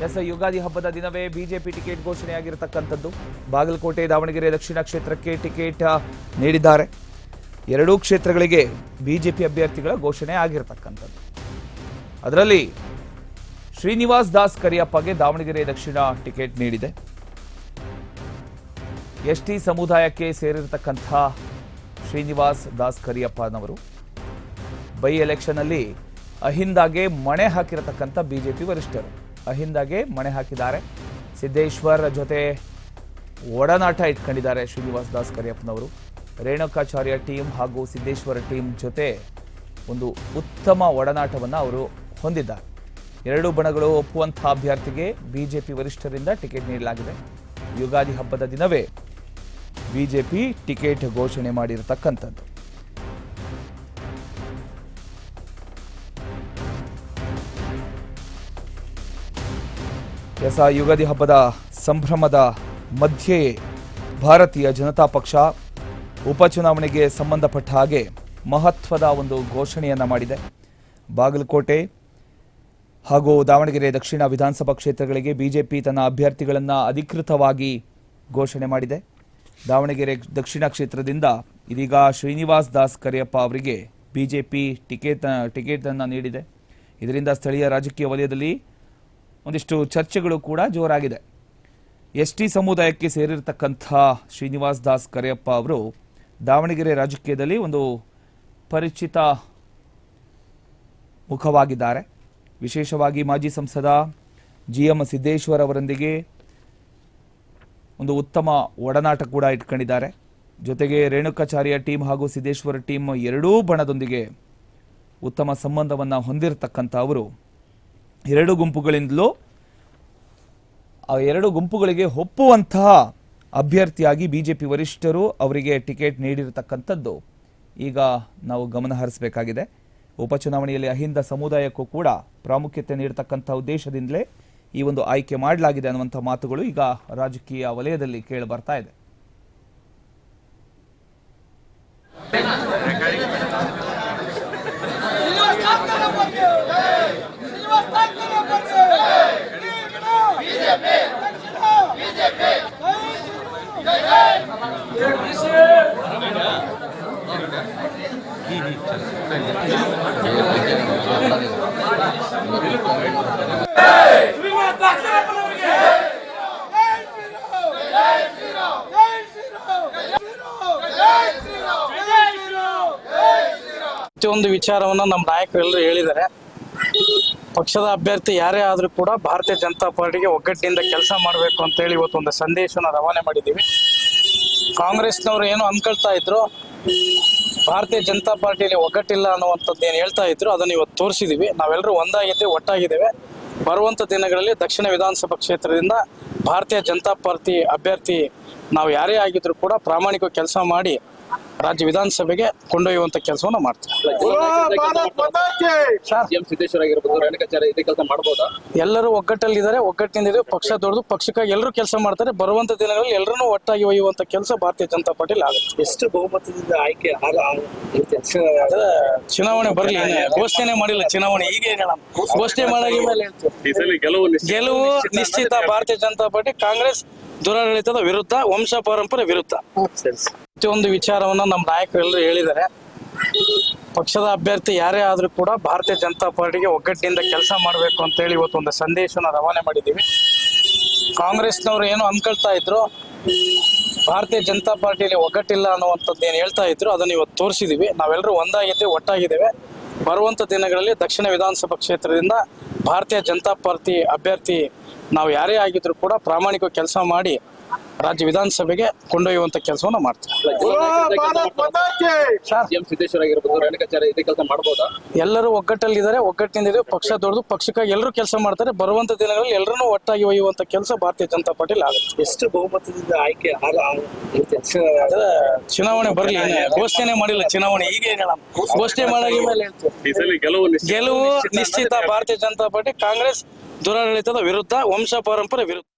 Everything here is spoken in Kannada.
ಎಸ್ ಯುಗಾದಿ ಹಬ್ಬದ ದಿನವೇ ಬಿಜೆಪಿ ಟಿಕೆಟ್ ಘೋಷಣೆಯಾಗಿರತಕ್ಕಂಥದ್ದು. ಬಾಗಲಕೋಟೆ, ದಾವಣಗೆರೆ ದಕ್ಷಿಣ ಕ್ಷೇತ್ರಕ್ಕೆ ಟಿಕೆಟ್ ನೀಡಿದ್ದಾರೆ. ಎರಡೂ ಕ್ಷೇತ್ರಗಳಿಗೆ ಬಿಜೆಪಿ ಅಭ್ಯರ್ಥಿಗಳ ಘೋಷಣೆ ಆಗಿರತಕ್ಕಂಥದ್ದು. ಅದರಲ್ಲಿ ಶ್ರೀನಿವಾಸ್ ದಾಸ್ ಕರಿಯಪ್ಪಗೆ ದಾವಣಗೆರೆ ದಕ್ಷಿಣ ಟಿಕೆಟ್ ನೀಡಿದೆ. ಎಸ್ಟಿ ಸಮುದಾಯಕ್ಕೆ ಸೇರಿರತಕ್ಕಂಥ ಶ್ರೀನಿವಾಸ್ ದಾಸ್ ಕರಿಯಪ್ಪನವರು ಬೈ ಎಲೆಕ್ಷನ್ ಅಲ್ಲಿ ಅಹಿಂದಾಗೆ ಮಣೆ ಹಾಕಿರತಕ್ಕಂಥ ಬಿಜೆಪಿ ವರಿಷ್ಠರು ಅಹಿಂದಾಗೆ ಮಣೆ ಹಾಕಿದ್ದಾರೆ. ಸಿದ್ದೇಶ್ವರ್ ಜೊತೆ ಒಡನಾಟ ಇಟ್ಕೊಂಡಿದ್ದಾರೆ ಶ್ರೀನಿವಾಸ್ ದಾಸ್ ಕರಿಯಪ್ಪನವರು. ರೇಣುಕಾಚಾರ್ಯ ಟೀಮ್ ಹಾಗೂ ಸಿದ್ದೇಶ್ವರ ಟೀಮ್ ಜೊತೆ ಒಂದು ಉತ್ತಮ ಒಡನಾಟವನ್ನು ಅವರು ಹೊಂದಿದ್ದಾರೆ. ಎರಡೂ ಬಣಗಳು ಒಪ್ಪುವಂತಹ ಅಭ್ಯರ್ಥಿಗೆ ಬಿಜೆಪಿ ವರಿಷ್ಠರಿಂದ ಟಿಕೆಟ್ ನೀಡಲಾಗಿದೆ. ಯುಗಾದಿ ಹಬ್ಬದ ದಿನವೇ ಬಿಜೆಪಿ ಟಿಕೆಟ್ ಘೋಷಣೆ ಮಾಡಿರತಕ್ಕಂಥದ್ದು. ಯುಗಾದಿ ಹಬ್ಬದ ಸಂಭ್ರಮದ ಮಧ್ಯೆ ಭಾರತೀಯ ಜನತಾ ಪಕ್ಷ ಉಪಚುನಾವಣೆಗೆ ಸಂಬಂಧಪಟ್ಟ ಹಾಗೆ ಮಹತ್ವದ ಒಂದು ಘೋಷಣೆಯನ್ನು ಮಾಡಿದೆ. ಬಾಗಲಕೋಟೆ ಹಾಗೂ ದಾವಣಗೆರೆ ದಕ್ಷಿಣ ವಿಧಾನಸಭಾ ಕ್ಷೇತ್ರಗಳಿಗೆ ಬಿಜೆಪಿ ತನ್ನ ಅಭ್ಯರ್ಥಿಗಳನ್ನು ಅಧಿಕೃತವಾಗಿ ಘೋಷಣೆ ಮಾಡಿದೆ. ದಾವಣಗೆರೆ ದಕ್ಷಿಣ ಕ್ಷೇತ್ರದಿಂದ ಇದೀಗ ಶ್ರೀನಿವಾಸ್ ದಾಸ್ ಕರಿಯಪ್ಪ ಅವರಿಗೆ ಬಿಜೆಪಿ ಟಿಕೆಟ್ ಅನ್ನು ನೀಡಿದೆ. ಇದರಿಂದ ಸ್ಥಳೀಯ ರಾಜಕೀಯ ವಲಯದಲ್ಲಿ ಒಂದಿಷ್ಟು ಚರ್ಚೆಗಳು ಕೂಡ ಜೋರಾಗಿದೆ. ಎಸ್ಟಿ ಸಮುದಾಯಕ್ಕೆ ಸೇರಿರತಕ್ಕಂಥ ಶ್ರೀನಿವಾಸ್ ದಾಸ್ ಕರಿಯಪ್ಪ ಅವರು ದಾವಣಗೆರೆ ರಾಜಕೀಯದಲ್ಲಿ ಒಂದು ಪರಿಚಿತ ಮುಖವಾಗಿದ್ದಾರೆ. ವಿಶೇಷವಾಗಿ ಮಾಜಿ ಸಂಸದ GM ಸಿದ್ದೇಶ್ವರ್ ಅವರೊಂದಿಗೆ ಒಂದು ಉತ್ತಮ ಒಡನಾಟ ಕೂಡ ಇಟ್ಕೊಂಡಿದ್ದಾರೆ. ಜೊತೆಗೆ ರೇಣುಕಾಚಾರ್ಯ ಟೀಮ್ ಹಾಗೂ ಸಿದ್ದೇಶ್ವರ ಟೀಮ್ ಎರಡೂ ಬಣದೊಂದಿಗೆ ಉತ್ತಮ ಸಂಬಂಧವನ್ನು ಹೊಂದಿರತಕ್ಕಂಥ ಅವರು ಎರಡು ಗುಂಪುಗಳಿಂದಲೂ ಆ ಎರಡು ಗುಂಪುಗಳಿಗೆ ಒಪ್ಪುವಂತಹ ಅಭ್ಯರ್ಥಿಯಾಗಿ ಬಿಜೆಪಿ ವರಿಷ್ಠರು ಅವರಿಗೆ ಟಿಕೆಟ್ ನೀಡಿರತಕ್ಕಂಥದ್ದು ಈಗ ನಾವು ಗಮನ ಹರಿಸಬೇಕಾಗಿದೆ. ಉಪಚುನಾವಣೆಯಲ್ಲಿ ಅಹಿಂದ ಸಮುದಾಯಕ್ಕೂ ಕೂಡ ಪ್ರಾಮುಖ್ಯತೆ ನೀಡತಕ್ಕಂಥ ಉದ್ದೇಶದಿಂದಲೇ ಈ ಒಂದು ಆಯ್ಕೆ ಮಾಡಲಾಗಿದೆ ಅನ್ನುವಂಥ ಮಾತುಗಳು ಈಗ ರಾಜಕೀಯ ವಲಯದಲ್ಲಿ ಕೇಳಿ ಬರ್ತಾ ಇದೆ. ಪ್ರತಿಯೊಂದು ವಿಚಾರವನ್ನು ನಮ್ಮ ನಾಯಕರೆಲ್ಲರೂ ಹೇಳಿದ್ದಾರೆ. ಪಕ್ಷದ ಅಭ್ಯರ್ಥಿ ಯಾರೇ ಆದರೂ ಕೂಡ ಭಾರತೀಯ ಜನತಾ ಪಾರ್ಟಿಗೆ ಒಗ್ಗಟ್ಟಿನಿಂದ ಕೆಲಸ ಮಾಡಬೇಕು ಅಂತೇಳಿ ಇವತ್ತು ಒಂದು ಸಂದೇಶವನ್ನು ರವಾನೆ ಮಾಡಿದ್ದೀವಿ. ಕಾಂಗ್ರೆಸ್ನವರು ಏನು ಅನ್ಕೊಳ್ತಾ ಇದ್ರು, ಭಾರತೀಯ ಜನತಾ ಪಾರ್ಟಿಯಲ್ಲಿ ಒಗ್ಗಟ್ಟಿಲ್ಲ ಅನ್ನುವಂಥದ್ದು ಏನು ಹೇಳ್ತಾ ಇದ್ರು, ಅದನ್ನು ಇವತ್ತು ತೋರಿಸಿದ್ದೀವಿ. ನಾವೆಲ್ಲರೂ ಒಂದಾಗಿದ್ದೇವೆ, ಒಟ್ಟಾಗಿದ್ದೇವೆ. ಬರುವಂಥ ದಿನಗಳಲ್ಲಿ ದಕ್ಷಿಣ ವಿಧಾನಸಭಾ ಕ್ಷೇತ್ರದಿಂದ ಭಾರತೀಯ ಜನತಾ ಪಾರ್ಟಿ ಅಭ್ಯರ್ಥಿ ನಾವು ಯಾರೇ ಆಗಿದ್ರು ಕೂಡ ಪ್ರಾಮಾಣಿಕ ಕೆಲಸ ಮಾಡಿ ರಾಜ್ಯ ವಿಧಾನಸಭೆಗೆ ಕೊಂಡೊಯ್ಯುವಂತ ಕೆಲಸವನ್ನ ಮಾಡ್ತೀವಿ. ಎಲ್ಲರೂ ಒಗ್ಗಟ್ಟಲ್ಲಿದ್ದಾರೆ, ಒಗ್ಗಟ್ಟಿನಿಂದ ಪಕ್ಷ ದೊಡ್ಡದು, ಪಕ್ಷಕ್ಕಾಗಿ ಎಲ್ಲರೂ ಕೆಲಸ ಮಾಡ್ತಾರೆ. ಬರುವಂತ ದಿನಗಳಲ್ಲಿ ಎಲ್ಲರೂ ಒಟ್ಟಾಗಿ ಒಯ್ಯುವಂತ ಕೆಲಸ ಭಾರತೀಯ ಜನತಾ ಪಾರ್ಟಿಲಿ ಆಗುತ್ತೆ. ಎಷ್ಟು ಬಹುಮತದಿಂದ ಆಯ್ಕೆ ಚುನಾವಣೆ ಬರಲಿ, ಘೋಷಣೆ ಮಾಡಿಲ್ಲ. ಚುನಾವಣೆ ಈಗ ಘೋಷಣೆ ಮಾಡಾಗಿ ಮೇಲೆ ಗೆಲುವು ನಿಶ್ಚಿತ. ಭಾರತೀಯ ಜನತಾ ಪಾರ್ಟಿ ಕಾಂಗ್ರೆಸ್ ದುರಾಡಳಿತದ ವಿರುದ್ಧ, ವಂಶ ಪಾರಂಪರ್ಯ ವಿರುದ್ಧ. ಪ್ರತಿಯೊಂದು ವಿಚಾರವನ್ನ ನಮ್ಮ ನಾಯಕರೆಲ್ಲರೂ ಹೇಳಿದ್ದಾರೆ. ಪಕ್ಷದ ಅಭ್ಯರ್ಥಿ ಯಾರೇ ಆದರೂ ಕೂಡ ಭಾರತೀಯ ಜನತಾ ಪಾರ್ಟಿಗೆ ಒಗ್ಗಟ್ಟಿನಿಂದ ಕೆಲಸ ಮಾಡಬೇಕು ಅಂತೇಳಿ ಇವತ್ತು ಒಂದು ಸಂದೇಶವನ್ನು ರವಾನೆ ಮಾಡಿದ್ದೀವಿ. ಕಾಂಗ್ರೆಸ್ನವರು ಏನು ಅನ್ಕೊಳ್ತಾ ಇದ್ರು, ಭಾರತೀಯ ಜನತಾ ಪಾರ್ಟಿಯಲ್ಲಿ ಒಗ್ಗಟ್ಟಿಲ್ಲ ಅನ್ನುವಂಥದ್ದು ಏನು ಹೇಳ್ತಾ ಇದ್ರು, ಅದನ್ನು ಇವತ್ತು ತೋರಿಸಿದ್ದೀವಿ. ನಾವೆಲ್ಲರೂ ಒಂದಾಗಿದ್ದೇವೆ, ಒಟ್ಟಾಗಿದ್ದೇವೆ. ಬರುವಂಥ ದಿನಗಳಲ್ಲಿ ದಕ್ಷಿಣ ವಿಧಾನಸಭಾ ಕ್ಷೇತ್ರದಿಂದ ಭಾರತೀಯ ಜನತಾ ಪಾರ್ಟಿ ಅಭ್ಯರ್ಥಿ ನಾವು ಯಾರೇ ಆಗಿದ್ರು ಕೂಡ ಪ್ರಾಮಾಣಿಕ ಕೆಲಸ ಮಾಡಿ ರಾಜ್ಯ ವಿಧಾನಸಭೆಗೆ ಕೊಂಡೊಯ್ಯುವಂತ ಕೆಲಸವನ್ನ ಮಾಡ್ತೀವಿ. ಎಲ್ಲರೂ ಒಗ್ಗಟ್ಟಲ್ಲಿದ್ದಾರೆ, ಒಗ್ಗಟ್ಟಿನಿಂದ ಪಕ್ಷ ದೊಡ್ಡದು, ಪಕ್ಷಕ್ಕಾಗಿ ಎಲ್ಲರೂ ಕೆಲಸ ಮಾಡ್ತಾರೆ. ಬರುವಂತ ದಿನಗಳಲ್ಲಿ ಎಲ್ಲರೂ ಒಟ್ಟಾಗಿ ಒಯ್ಯುವಂತ ಕೆಲಸ ಭಾರತೀಯ ಜನತಾ ಪಾರ್ಟಿಲಿ ಆಗುತ್ತೆ. ಎಷ್ಟು ಬಹುಮತದಿಂದ ಆಯ್ಕೆ ಚುನಾವಣೆ ಬರಲಿ, ಘೋಷಣೆ ಮಾಡಿಲ್ಲ. ಚುನಾವಣೆ ಈಗ ಘೋಷಣೆ ಮಾಡಾಗಿ ಮೇಲೆ ಗೆಲುವು ನಿಶ್ಚಿತ. ಭಾರತೀಯ ಜನತಾ ಪಾರ್ಟಿ ಕಾಂಗ್ರೆಸ್ ದುರಾಡಳಿತದ ವಿರುದ್ಧ, ವಂಶ ಪಾರಂಪರ್ಯ ವಿರುದ್ಧ.